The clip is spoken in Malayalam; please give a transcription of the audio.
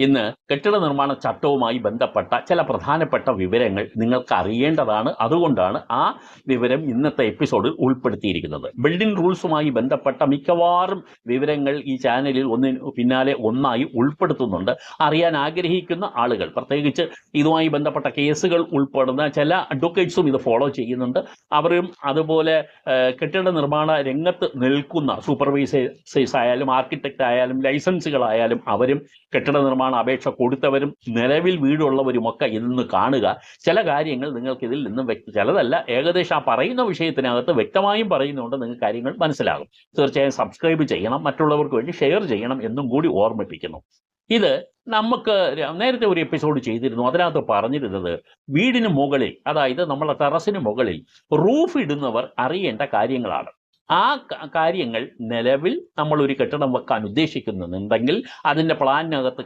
ഇന്ന് കെട്ടിട നിർമ്മാണ ചട്ടവുമായി ബന്ധപ്പെട്ട ചില പ്രധാനപ്പെട്ട വിവരങ്ങൾ നിങ്ങൾക്ക് അറിയേണ്ടതാണ്. അതുകൊണ്ടാണ് ആ വിവരം ഇന്നത്തെ എപ്പിസോഡിൽ ഉൾപ്പെടുത്തിയിരിക്കുന്നത്. ബിൽഡിംഗ് റൂൾസുമായി ബന്ധപ്പെട്ട മിക്കവാറും വിവരങ്ങൾ ഈ ചാനലിൽ ഒന്നിന് പിന്നാലെ ഒന്നായി ഉൾപ്പെടുത്തുന്നുണ്ട്. അറിയാൻ ആഗ്രഹിക്കുന്ന ആളുകൾ, പ്രത്യേകിച്ച് ഇതുമായി ബന്ധപ്പെട്ട കേസുകൾ ഉൾപ്പെടുന്ന ചില അഡ്വക്കേറ്റ്സും ഇത് ഫോളോ ചെയ്യുന്നുണ്ട്. അവരും അതുപോലെ കെട്ടിട നിർമ്മാണ രംഗത്ത് നിൽക്കുന്ന സൂപ്പർവൈസേഴ്സ് ആയാലും ആർക്കിടെക്റ്റ് ആയാലും ലൈസൻസുകളായാലും അവരും കെട്ടിട നിർമ്മാണ അപേക്ഷ കൊടുത്തവരും നിലവിൽ വീടുള്ളവരുമൊക്കെ ഇന്ന് കാണുക. ചില കാര്യങ്ങൾ നിങ്ങൾക്ക് ഇതിൽ നിന്നും ചിലതല്ല, ഏകദേശം ആ പറയുന്ന വിഷയത്തിനകത്ത് വ്യക്തമായും പറയുന്നുണ്ട്, നിങ്ങൾക്ക് കാര്യങ്ങൾ മനസ്സിലാകും. തീർച്ചയായും സബ്സ്ക്രൈബ് ചെയ്യണം, മറ്റുള്ളവർക്ക് വേണ്ടി ഷെയർ ചെയ്യണം എന്നും കൂടി ഓർമ്മിപ്പിക്കുന്നു. ഇത് നമുക്ക് നേരത്തെ ഒരു എപ്പിസോഡ് ചെയ്തിരുന്നു. അതിനകത്ത് പറഞ്ഞിരുന്നത് വീടിന് മുകളിൽ, അതായത് നമ്മളെ ടെറസിന് മുകളിൽ റൂഫ് ഇടുന്നവർ അറിയേണ്ട കാര്യങ്ങളാണ്. ആ കാര്യങ്ങൾ നിലവിൽ നമ്മൾ ഒരു കെട്ടിടം വെക്കാൻ ഉദ്ദേശിക്കുന്നുണ്ടെങ്കിൽ അതിൻ്റെ പ്ലാനിനകത്ത്